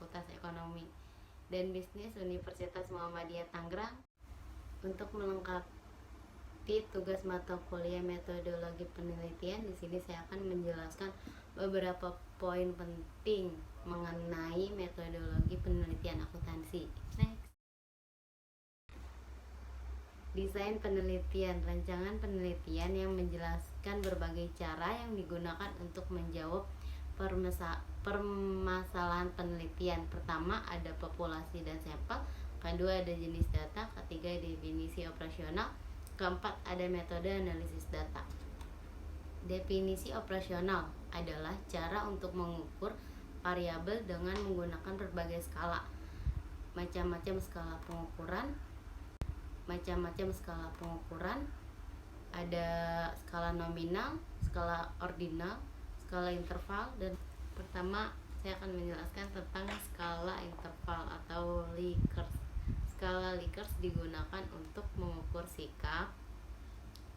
Fakultas Ekonomi dan Bisnis Universitas Muhammadiyah Tangerang. Untuk melengkapi tugas mata kuliah metodologi penelitian, di sini saya akan menjelaskan beberapa poin penting mengenai metodologi penelitian akuntansi. Next. Desain penelitian, rancangan penelitian yang menjelaskan berbagai cara yang digunakan untuk menjawab permasalahan penelitian. Pertama ada populasi dan sampel, kedua ada jenis data, ketiga definisi operasional, keempat ada metode analisis data. Definisi operasional adalah cara untuk mengukur variabel dengan menggunakan berbagai skala. Macam-macam skala pengukuran, ada skala nominal, skala ordinal, skala interval. Dan pertama saya akan menjelaskan tentang skala interval atau Likert. Skala Likert digunakan untuk mengukur sikap,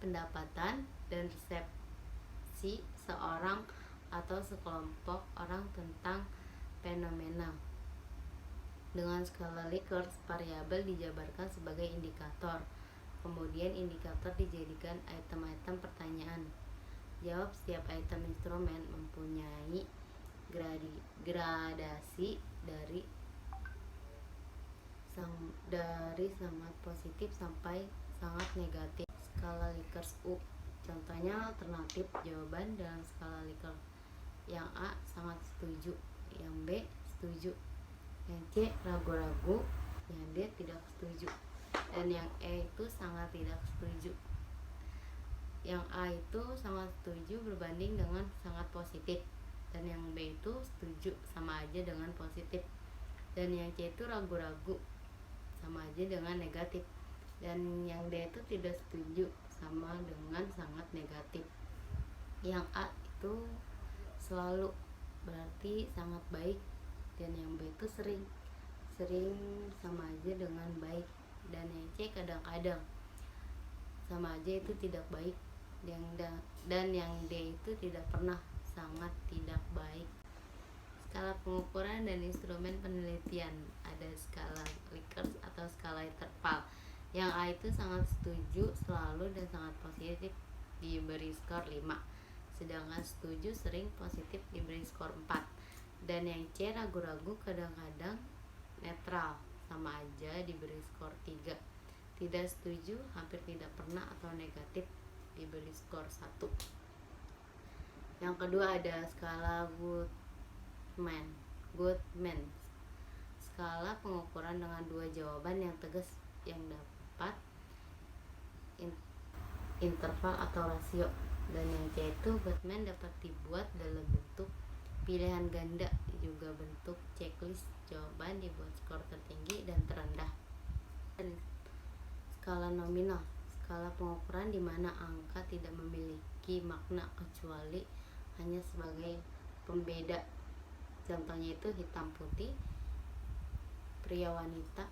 pendapatan, dan persepsi seorang atau sekelompok orang tentang fenomena. Dengan skala Likert, variabel dijabarkan sebagai indikator. Kemudian indikator dijadikan item-item pertanyaan. Jawab setiap item instrumen mempunyai gradasi dari sangat positif sampai sangat negatif. Skala Likert U, contohnya alternatif jawaban dalam skala Likert. Yang A sangat setuju, yang B setuju, yang C ragu-ragu, yang D tidak setuju, dan yang E itu sangat tidak setuju. Yang A itu sangat setuju berbanding dengan sangat positif, dan yang B itu setuju sama aja dengan positif, dan yang C itu ragu-ragu sama aja dengan negatif, dan yang D itu tidak setuju sama dengan sangat negatif. Yang A itu selalu berarti sangat baik, dan yang B itu sering sama aja dengan baik, dan yang C kadang-kadang sama aja itu tidak baik, dan yang D itu tidak pernah, sangat tidak baik. Skala pengukuran dan instrumen penelitian, ada skala Likert atau skala interval. Yang A itu sangat setuju selalu dan sangat positif diberi skor 5, sedangkan setuju sering positif diberi skor 4, dan yang C ragu-ragu kadang-kadang netral sama aja diberi skor 3, tidak setuju hampir tidak pernah atau negatif diberi skor 1. Yang kedua ada skala Goodman, skala pengukuran dengan dua jawaban yang tegas yang dapat interval atau rasio, dan yang C itu Goodman dapat dibuat dalam bentuk pilihan ganda, juga bentuk checklist jawaban dibuat skor tertinggi dan terendah. Skala nominal, skala pengukuran di mana angka tidak memiliki makna kecuali hanya sebagai pembeda. Contohnya itu hitam putih, pria wanita.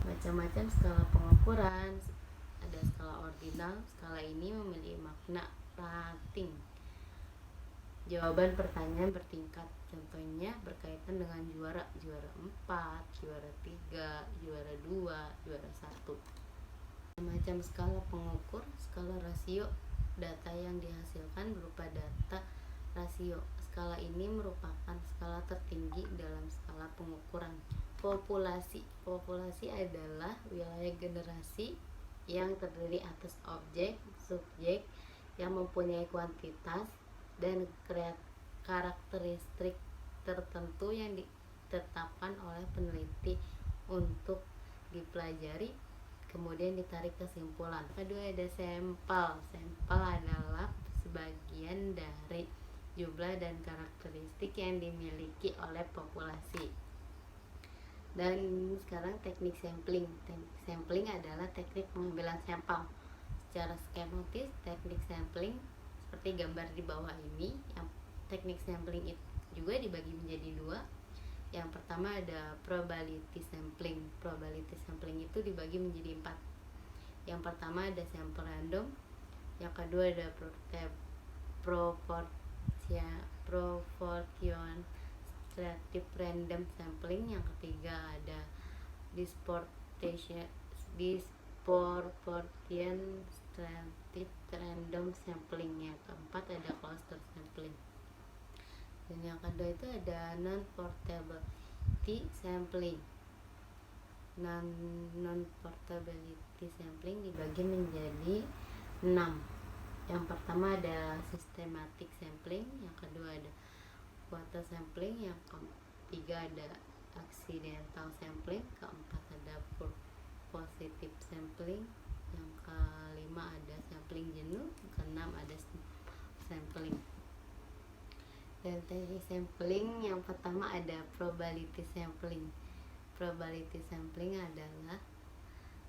Macam-macam skala pengukuran, ada skala ordinal. Skala ini memiliki makna rating. Jawaban pertanyaan bertingkat, contohnya berkaitan dengan juara 4, juara 3, juara 2, juara 1. Macam skala pengukur, skala rasio, data yang dihasilkan berupa data rasio. Skala ini merupakan skala tertinggi dalam skala pengukuran. Populasi adalah wilayah generasi yang terdiri atas objek, subjek yang mempunyai kuantitas dan karakteristik tertentu yang ditetapkan oleh peneliti untuk dipelajari, kemudian ditarik kesimpulan. Kedua ada sampel. Sampel adalah sebagian dari jumlah dan karakteristik yang dimiliki oleh populasi. Dan sekarang teknik sampling. Teknik sampling adalah teknik pengambilan sampel. Secara skematis, teknik sampling seperti gambar di bawah ini. Yang teknik sampling itu juga dibagi menjadi dua. Yang pertama ada probability sampling. Probability sampling itu dibagi menjadi 4. Yang pertama ada sampel random. Yang kedua ada proportion Demonstrative Random Sampling. Yang ketiga ada Disproportionate Random Sampling. Yang keempat ada Cluster Sampling. Dan yang kedua itu ada Non-Portability Sampling. Non-portability sampling dibagi menjadi 6. Yang pertama ada systematic sampling, yang kedua ada quota sampling, yang ketiga ada accidental sampling, keempat ada positive sampling, yang kelima ada sampling jenuh, keenam ada sampling. Dan teknik sampling yang pertama ada probability sampling. Probability sampling adalah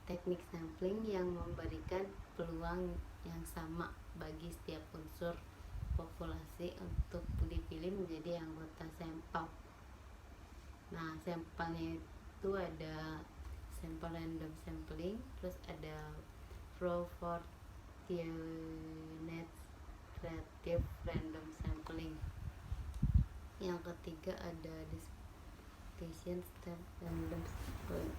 teknik sampling yang memberikan peluang yang sama bagi setiap unsur populasi untuk dipilih menjadi anggota sampel. Nah, sampelnya itu ada sampel random sampling, terus ada proportionate random sampling. Yang ketiga ada random sampling.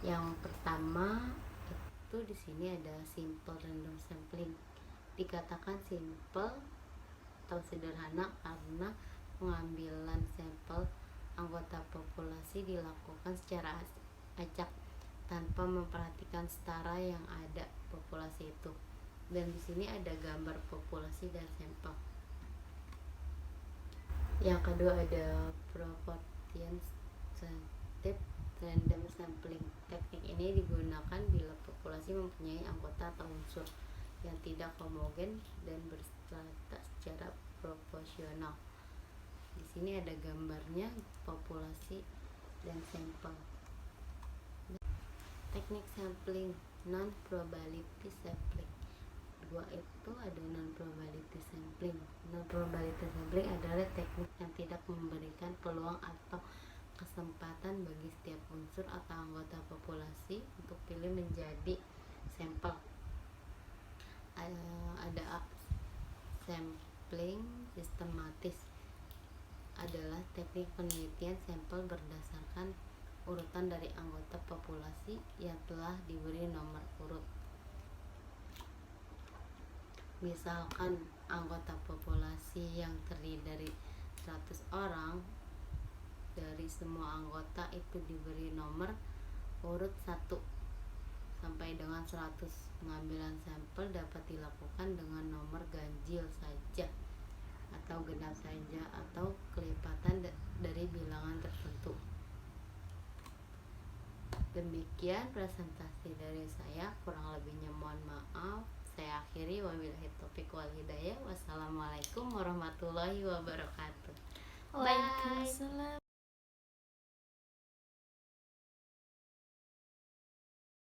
Yang pertama itu di sini ada simple random sampling. Dikatakan simple atau sederhana karena pengambilan sampel anggota populasi dilakukan secara acak tanpa memperhatikan setara yang ada populasi itu. Dan di sini ada gambar populasi dan sampel. Yang kedua ada proportionate random sampling. Teknik ini digunakan bila populasi mempunyai anggota atau unsur yang tidak homogen dan berstrata secara proporsional. Di sini ada gambarnya populasi dan sampel. Teknik sampling non-probability sampling. Dua itu ada non-probability sampling. Non-probability sampling adalah teknik yang tidak memberikan peluang atau kesempatan bagi setiap unsur atau anggota populasi untuk pilih menjadi sampel. Ada sampling sistematis adalah teknik penelitian sampel berdasarkan urutan dari anggota populasi yang telah diberi nomor urut. Misalkan anggota populasi yang terdiri dari 100 orang, dari semua anggota itu diberi nomor urut 1 sampai dengan 100. Pengambilan sampel dapat dilakukan dengan nomor ganjil saja atau genap saja atau kelipatan dari bilangan tertentu. Demikian presentasi dari saya, kurang lebihnya mohon maaf. Saya akhiri, wabillahi taufiq wal hidayah. Wassalamualaikum warahmatullahi wabarakatuh. Waalaikumsalam.